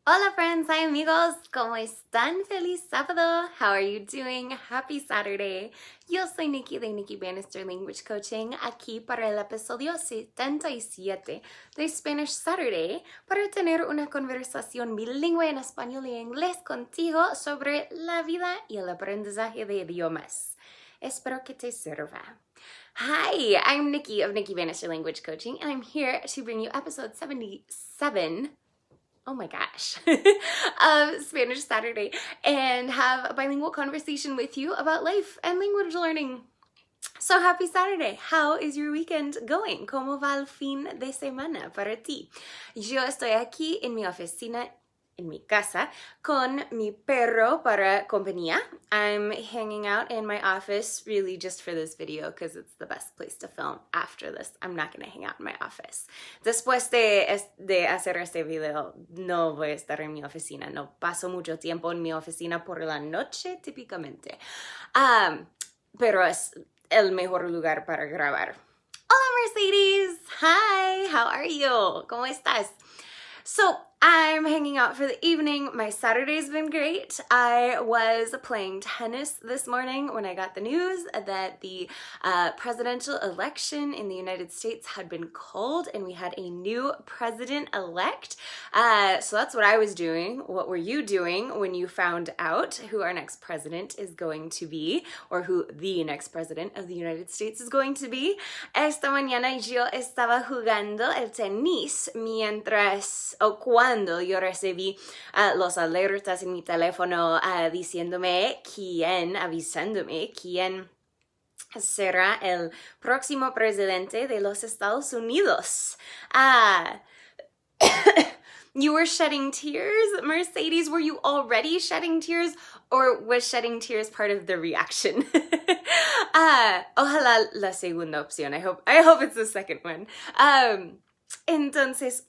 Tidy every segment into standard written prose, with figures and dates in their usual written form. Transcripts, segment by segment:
Hola friends, hi amigos, ¿cómo están? Feliz sábado. How are you doing? Happy Saturday. Yo soy Nikki de Nikki Bannister Language Coaching, aquí para el episodio 77 de Spanish Saturday para tener una conversación bilingüe en español y inglés contigo sobre la vida y el aprendizaje de idiomas. Espero que te sirva. Hi, I'm Nikki of Nikki Bannister Language Coaching, and I'm here to bring you episode 77. Oh my gosh, of Spanish Saturday and have a bilingual conversation with you about life and language learning. So happy Saturday. How is your weekend going? ¿Cómo va el fin de semana para ti? Yo estoy aquí en mi oficina, en mi casa, con mi perro para compañía. I'm hanging out in my office really just for this video because it's the best place to film. After this, I'm not going to hang out in my office. Después de hacer este video, no voy a estar en mi oficina. No paso mucho tiempo en mi oficina por la noche, típicamente. Pero es el mejor lugar para grabar. Hola, Mercedes! Hi! How are you? ¿Cómo estás? So, I'm hanging out for the evening. My Saturday's been great. I was playing tennis this morning when I got the news that the presidential election in the United States had been called and we had a new president-elect. So that's what I was doing. What were you doing when you found out who our next president is going to be, or who the next president of the United States is going to be? Esta mañana yo estaba jugando el tenis mientras o cuando yo recibí los alertas en mi teléfono avisándome quién será el próximo presidente de los Estados Unidos. You were shedding tears, Mercedes. Were you already shedding tears, or was shedding tears part of the reaction? Ojalá la segunda opción. I hope it's the second one. Entonces,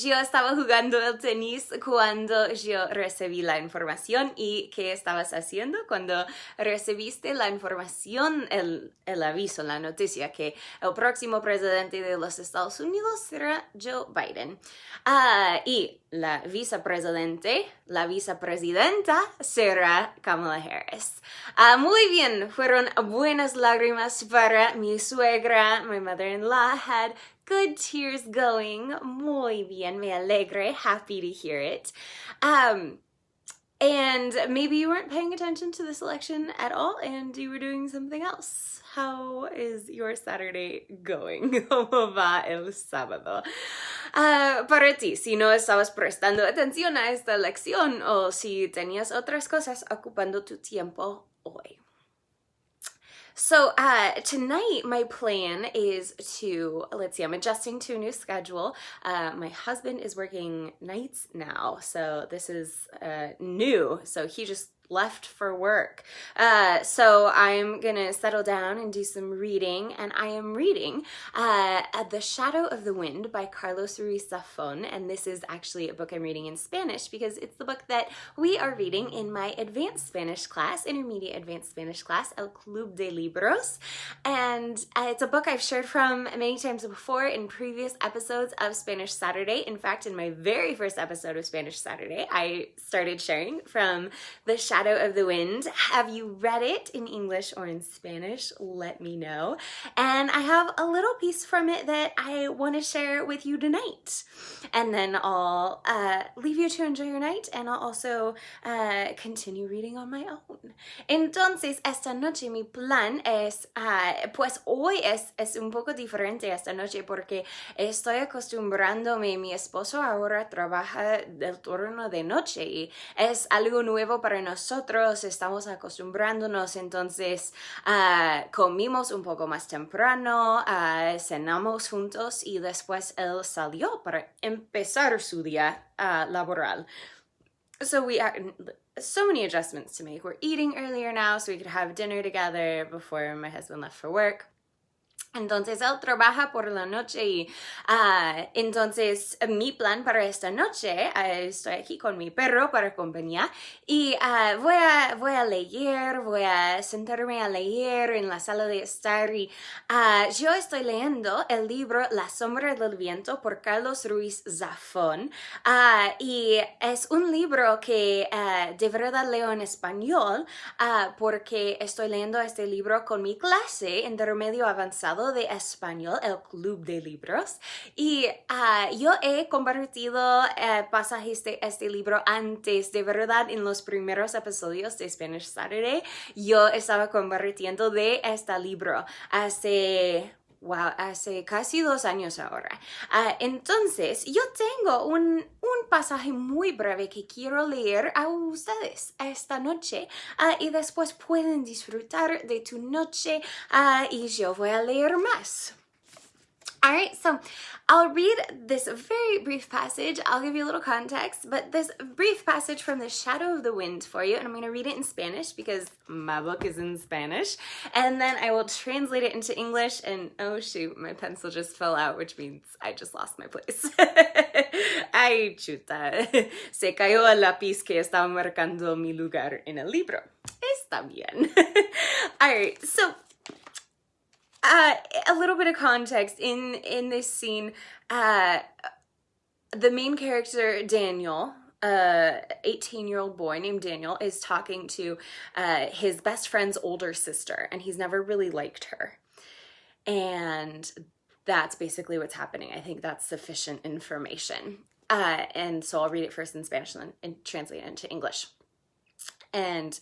yo estaba jugando el tenis cuando yo recibí la información. ¿Y qué estabas haciendo cuando recibiste la información, el aviso, la noticia que el próximo presidente de los Estados Unidos será Joe Biden? Y la vicepresidenta será Kamala Harris. Muy bien, fueron buenas lágrimas para mi suegra. My mother-in-law had good tears going. Muy bien, me alegre, happy to hear it. And maybe you weren't paying attention to this election at all and you were doing something else. How is your Saturday going? ¿Cómo va el sábado? Para ti, si no estabas prestando atención a esta lección o si tenías otras cosas ocupando tu tiempo hoy. So tonight my plan is to, I'm adjusting to a new schedule. My husband is working nights now, so this is new. So he just left for work. So I'm gonna settle down and do some reading, and I am reading The Shadow of the Wind by Carlos Ruiz Zafón, and this is actually a book I'm reading in Spanish because it's the book that we are reading in my advanced Spanish class, intermediate advanced Spanish class, El Club de Libros, and it's a book I've shared from many times before in previous episodes of Spanish Saturday. In fact, in my very first episode of Spanish Saturday, I started sharing from The Shadow of the Wind. Have you read it in English or in Spanish? Let me know. And I have a little piece from it that I want to share with you tonight. And then I'll leave you to enjoy your night, and I'll also continue reading on my own. Entonces, esta noche mi plan es, pues hoy es un poco diferente esta noche porque estoy acostumbrándome. Mi esposo ahora trabaja del turno de noche y es algo nuevo para nosotros. Estamos acostumbrándonos, entonces comimos un poco más temprano, cenamos juntos y después él salió para empezar su día laboral. So we had so many adjustments to make. We're eating earlier now so we could have dinner together before my husband left for work. Entonces él trabaja por la noche y entonces mi plan para esta noche, estoy aquí con mi perro para compañía y voy a leer, voy a sentarme a leer en la sala de estar y yo estoy leyendo el libro La sombra del viento por Carlos Ruiz Zafón y es un libro que de verdad leo en español porque estoy leyendo este libro con mi clase intermedio avanzado de español, el Club de Libros, y yo he convertido pasajes de este libro antes, de verdad, en los primeros episodios de Spanish Saturday, yo estaba convirtiendo de este libro hace casi 2 años ahora. Entonces, yo tengo un pasaje muy breve que quiero leer a ustedes esta noche y después pueden disfrutar de tu noche y yo voy a leer más. All right, so I'll read this very brief passage. I'll give you a little context, but this brief passage from The Shadow of the Wind for you, and I'm going to read it in Spanish because my book is in Spanish, and then I will translate it into English, and oh shoot, my pencil just fell out, which means I just lost my place. Ay, chuta, se cayó el lápiz que estaba marcando mi lugar en el libro. Está bien. All right, so a little bit of context in this scene. The main character, Daniel, 18-year-old boy named Daniel, is talking to his best friend's older sister, and he's never really liked her. And that's basically what's happening. I think that's sufficient information. And so I'll read it first in Spanish and then translate it into English. And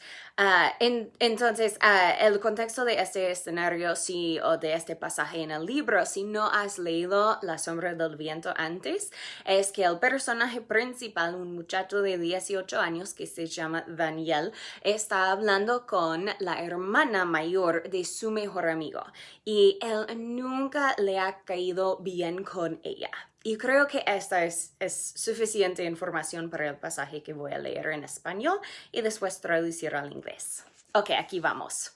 entonces, el contexto de este escenario, o de este pasaje en el libro, si no has leído La sombra del viento antes, es que el personaje principal, un muchacho de 18 años que se llama Daniel, está hablando con la hermana mayor de su mejor amigo y él nunca le ha caído bien con ella. Y creo que esta es suficiente información para el pasaje que voy a leer en español y después traducir al inglés. Ok, aquí vamos.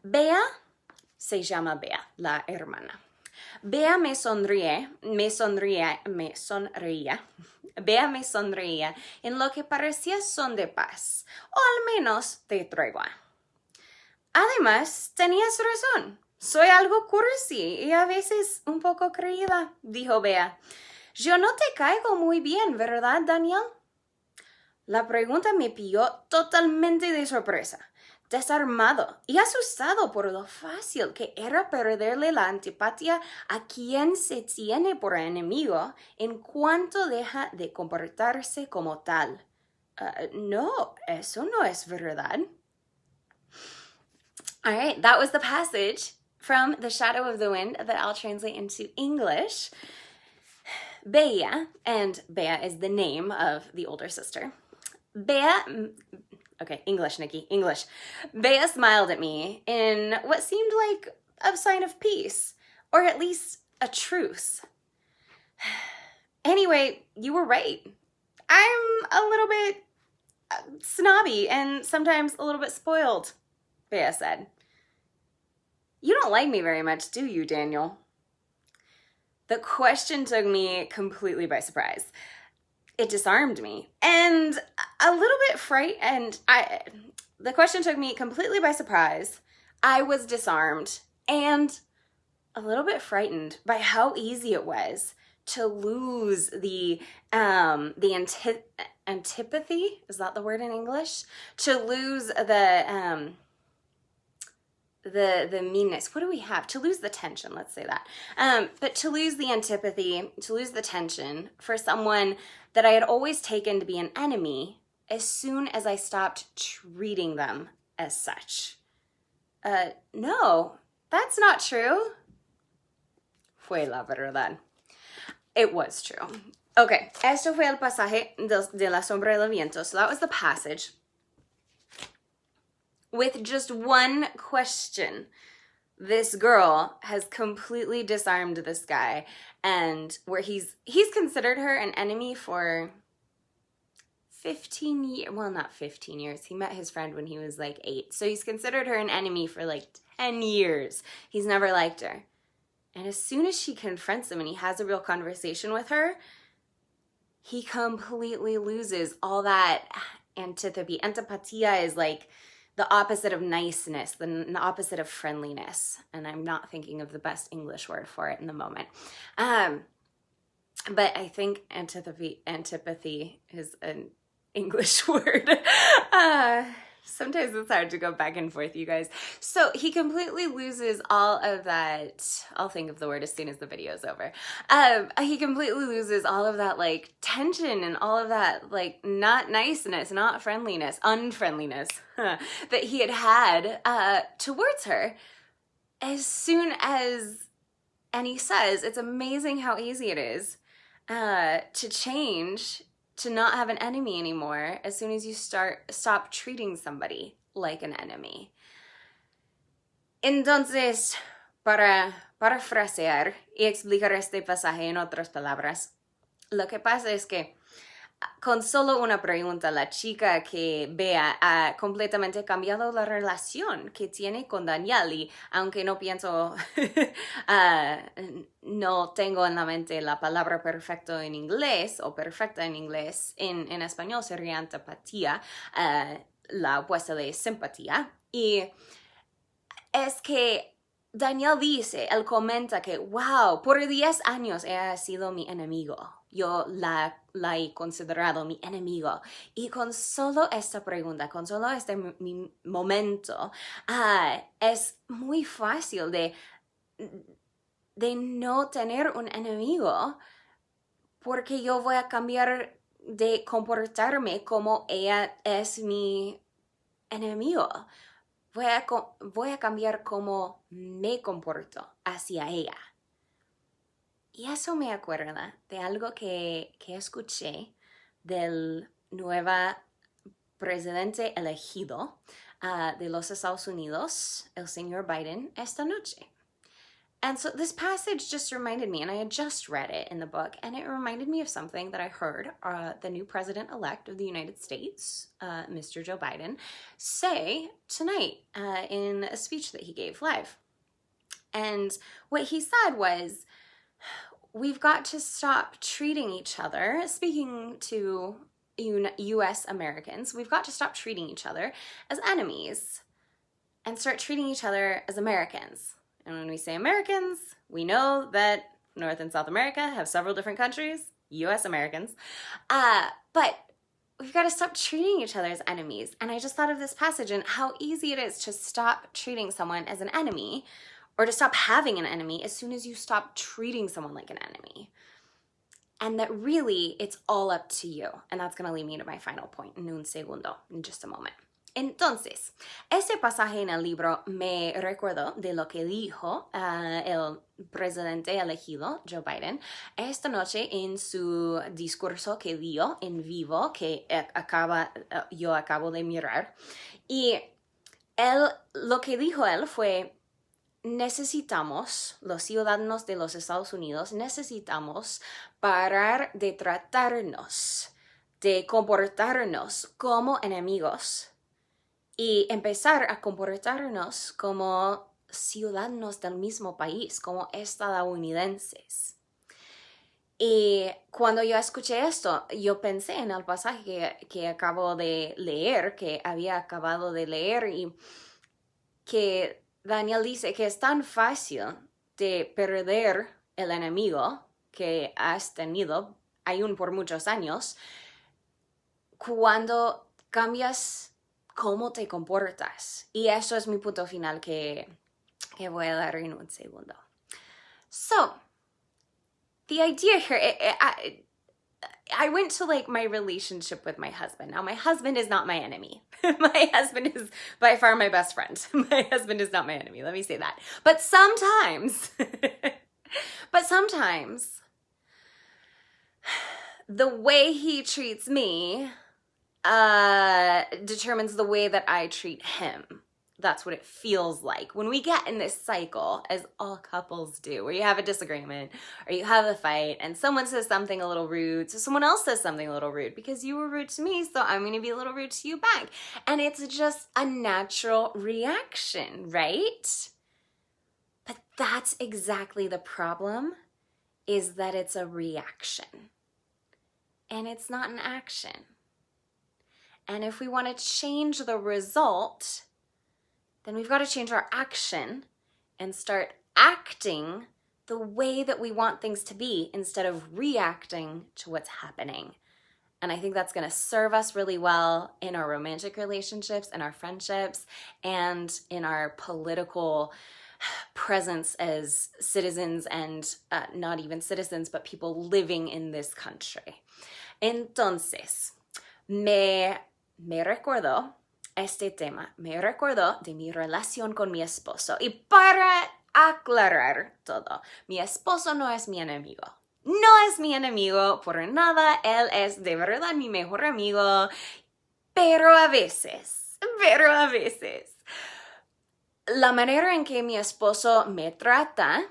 Bea se llama Bea, la hermana. Bea me sonreía. Bea me sonreía en lo que parecía son de paz, o al menos de tregua. Además, tenías razón. Soy algo cursi y a veces un poco creída, dijo Bea. Yo no te caigo muy bien, ¿verdad, Daniel? La pregunta me pilló totalmente de sorpresa, desarmado y asustado por lo fácil que era perderle la antipatía a quien se tiene por enemigo en cuanto deja de comportarse como tal. No, eso no es verdad. All right, that was the passage from The Shadow of the Wind that I'll translate into English. Bea, and Bea is the name of the older sister. Okay, English, Nikki, English. Bea smiled at me in what seemed like a sign of peace, or at least a truce. Anyway, you were right. I'm a little bit snobby and sometimes a little bit spoiled, Bea said. You don't like me very much, do you, Daniel? The question took me completely by surprise. It disarmed me, and a little bit frightened. The question took me completely by surprise. I was disarmed and a little bit frightened by how easy it was to lose the antipathy. Is that the word in English? To lose the meanness. What do we have? To lose the tension, let's say that. But to lose the antipathy, to lose the tension for someone that I had always taken to be an enemy as soon as I stopped treating them as such. No, that's not true. Fue la verdad. It was true. Okay, esto fue el pasaje de La sombra del viento. So that was the passage. With just one question, this girl has completely disarmed this guy, and where he's considered her an enemy for 15 years. Well, not 15 years. He met his friend when he was like 8. So he's considered her an enemy for like 10 years. He's never liked her. And as soon as she confronts him and he has a real conversation with her, he completely loses all that antipathy. Antipatia is like the opposite of niceness, the opposite of friendliness. And I'm not thinking of the best English word for it in the moment. But I think antipathy is an English word. Sometimes it's hard to go back and forth, you guys. So he completely loses all of that. I'll think of the word as soon as the video is over. He completely loses all of that like tension and all of that like not niceness, not friendliness, unfriendliness that he had towards her as soon as, and he says, it's amazing how easy it is to change, to not have an enemy anymore as soon as you stop treating somebody like an enemy. Entonces, para parafrasear y explicar este pasaje en otras palabras, lo que pasa es que con solo una pregunta, la chica que vea ha completamente cambiado la relación que tiene con Daniel y aunque no pienso, no tengo en la mente la palabra perfecto en inglés o perfecta en inglés, en español sería antipatía, la opuesta de simpatía. Y es que Daniel dice, él comenta que, wow, por 10 años ella ha sido mi enemigo. Yo la he considerado mi enemigo. Y con solo esta pregunta, con solo este momento, es muy fácil de no tener un enemigo porque yo voy a cambiar de comportarme como ella es mi enemigo. Voy a cambiar cómo me comporto hacia ella. Y eso me acuerda de algo que escuché del nuevo presidente elegido de los Estados Unidos, el señor Biden, esta noche. And so this passage just reminded me, and I had just read it in the book, and it reminded me of something that I heard the new president-elect of the United States, Mr. Joe Biden, say tonight in a speech that he gave live. And what he said was, we've got to stop treating each other, speaking to U.S. Americans, we've got to stop treating each other as enemies and start treating each other as Americans. And when we say Americans, we know that North and South America have several different countries, U.S. Americans, but we've got to stop treating each other as enemies. And I just thought of this passage and how easy it is to stop treating someone as an enemy or to stop having an enemy as soon as you stop treating someone like an enemy. And that really, it's all up to you. And that's going to lead me to my final point en un segundo, in just a moment. Entonces, ese pasaje en el libro me recordó de lo que dijo el presidente elegido, Joe Biden, esta noche en su discurso que dio en vivo, que yo acabo de mirar. Y lo que dijo él fue, los ciudadanos de los Estados Unidos, necesitamos parar de tratarnos, de comportarnos como enemigos y empezar a comportarnos como ciudadanos del mismo país, como estadounidenses. Y cuando yo escuché esto, yo pensé en el pasaje que acabo de leer, que había acabado de leer, y que Daniel dice que es tan fácil de perder el enemigo que has tenido, aún por muchos años, cuando cambias cómo te comportas. Y eso es mi punto final que voy a dar en un segundo. So, the idea here, I went to like my relationship with my husband. Now, my husband is not my enemy. My husband is by far my best friend. My husband is not my enemy. Let me say that. But sometimes, the way he treats me determines the way that I treat him. that's what it feels like when we get in this cycle, as all couples do, where you have a disagreement or you have a fight and someone says something a little rude, so someone else says something a little rude because you were rude to me, so I'm going to be a little rude to you back. And it's just a natural reaction, right? But that's exactly the problem, is that it's a reaction and it's not an action. And if we want to change the result, then we've got to change our action and start acting the way that we want things to be instead of reacting to what's happening. And I think that's going to serve us really well in our romantic relationships, in our friendships, and in our political presence as citizens and not even citizens, but people living in this country. Entonces, me recuerdo este tema, me recuerdo de mi relación con mi esposo. Y para aclarar todo, mi esposo no es mi enemigo. No es mi enemigo por nada, él es de verdad mi mejor amigo, pero a veces, la manera en que mi esposo me trata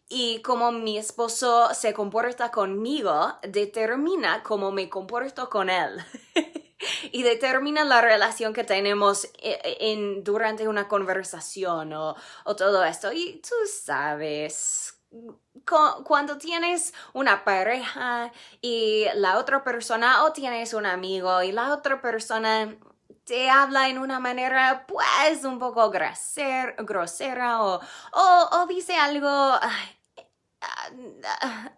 y cómo mi esposo se comporta conmigo determina cómo me comporto con él. Y determina la relación que tenemos durante una conversación o todo esto. Y tú sabes, cuando tienes una pareja y la otra persona, o tienes un amigo y la otra persona te habla en una manera pues un poco grosera o dice algo...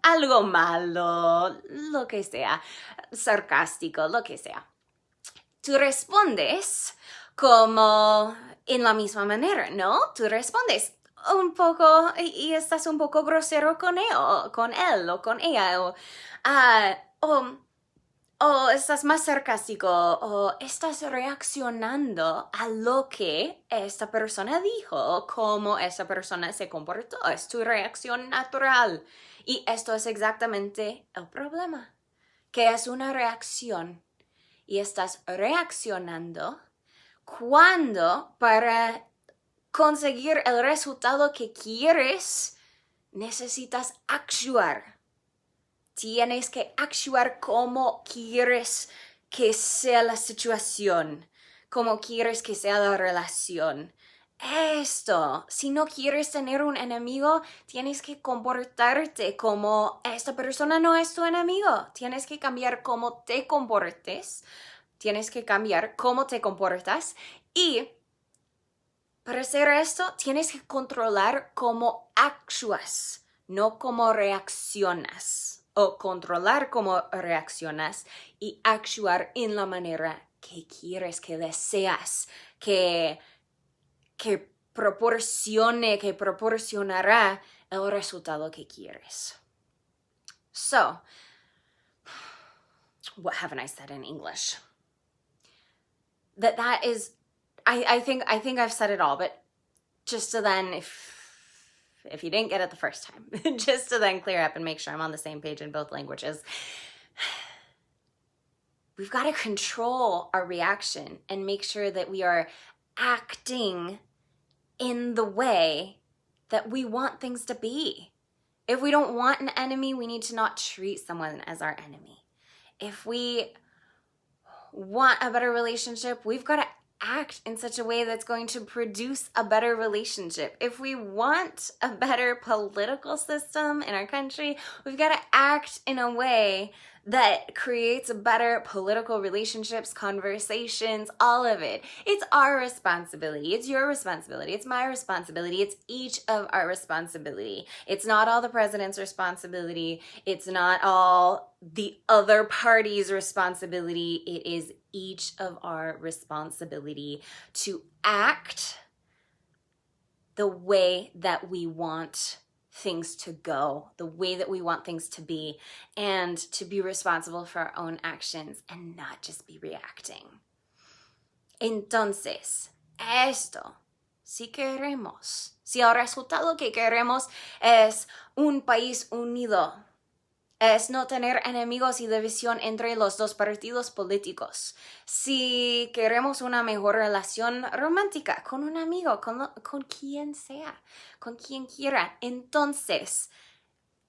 algo malo, lo que sea, sarcástico, lo que sea. Tú respondes como en la misma manera, ¿no? Tú respondes un poco y estás un poco grosero con él o con ella o estás más sarcástico o estás reaccionando a lo que esta persona dijo, cómo esta persona se comportó. Es tu reacción natural. Y esto es exactamente el problema, que es una reacción. Y estás reaccionando cuando para conseguir el resultado que quieres necesitas actuar. Tienes que actuar como quieres que sea la situación, como quieres que sea la relación. Si no quieres tener un enemigo, tienes que comportarte como esta persona no es tu enemigo. Tienes que cambiar cómo te comportes. Tienes que cambiar cómo te comportas. Y para hacer esto, tienes que controlar cómo actúas, no cómo reaccionas. O controlar cómo reaccionas y actuar en la manera que quieres, que deseas, que proporcionará el resultado que quieres. So, what haven't I said in English? That is, I think I've said it all, but just to then, if you didn't get it the first time, just to then clear up and make sure I'm on the same page in both languages. We've got to control our reaction and make sure that we are acting in the way that we want things to be. If we don't want an enemy, we need to not treat someone as our enemy. If we want a better relationship, we've got to act in such a way that's going to produce a better relationship. If we want a better political system in our country, we've got to act in a way that creates a better political relationships, conversations, all of it. It's our responsibility. It's your responsibility. It's my responsibility. It's each of our responsibility. It's not all the president's responsibility. It's not all the other party's responsibility. It is each of our responsibility to act the way that we want things to go, the way that we want things to be, and to be responsible for our own actions and not just be reacting. Entonces, si el resultado que queremos es un país unido, es no tener enemigos y división entre los dos partidos políticos. Si queremos una mejor relación romántica con un amigo, con quien sea, con quien quiera, entonces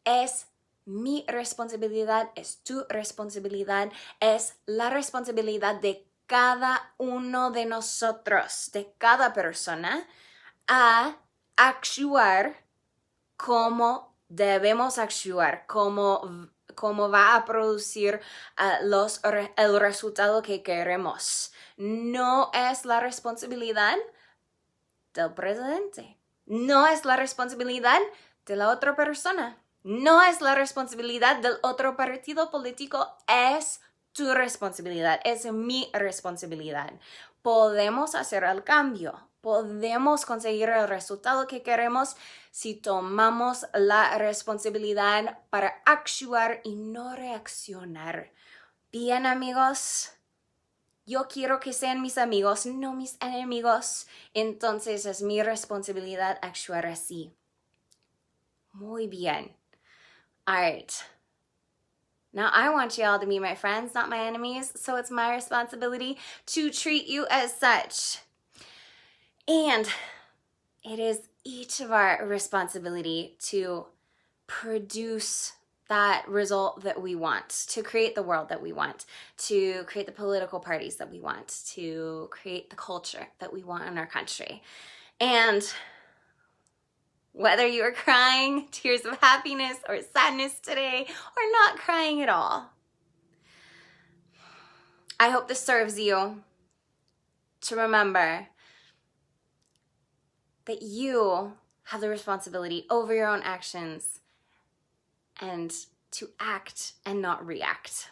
es mi responsabilidad, es tu responsabilidad, es la responsabilidad de cada uno de nosotros, de cada persona, a actuar como debemos actuar, cómo va a producir el resultado que queremos. No es la responsabilidad del presidente. No es la responsabilidad de la otra persona. No es la responsabilidad del otro partido político. Es tu responsabilidad. Es mi responsabilidad. Podemos hacer el cambio. Podemos conseguir el resultado que queremos si tomamos la responsabilidad para actuar y no reaccionar. Bien, amigos. Yo quiero que sean mis amigos, no mis enemigos. Entonces es mi responsabilidad actuar así. Muy bien. All right. Now I want you all to be my friends, not my enemies. So it's my responsibility to treat you as such. And it is each of our responsibility to produce that result that we want, to create the world that we want, to create the political parties that we want, to create the culture that we want in our country. And whether you are crying tears of happiness or sadness today, or not crying at all, I hope this serves you to remember that you have the responsibility over your own actions and to act and not react.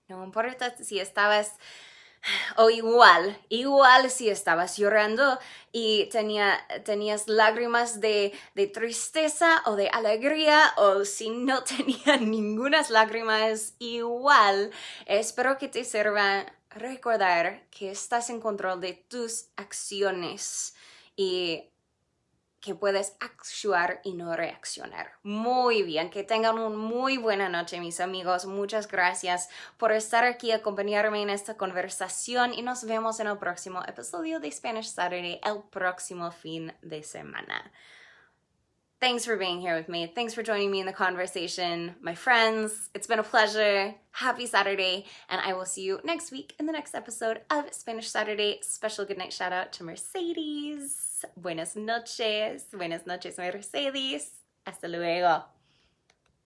No importa si estabas, o igual si estabas llorando y tenías lágrimas de tristeza o de alegría, o si no tenías ninguna lágrimas, igual espero que te sirva recordar que estás en control de tus acciones y que puedes actuar y no reaccionar. Muy bien, que tengan una muy buena noche, mis amigos. Muchas gracias por estar aquí, acompañarme en esta conversación y nos vemos en el próximo episodio de Spanish Saturday, el próximo fin de semana. Thanks for being here with me. Thanks for joining me in the conversation, my friends. It's been a pleasure. Happy Saturday, and I will see you next week in the next episode of Spanish Saturday. Special goodnight shout out to Mercedes. Buenas noches, Mercedes. Hasta luego.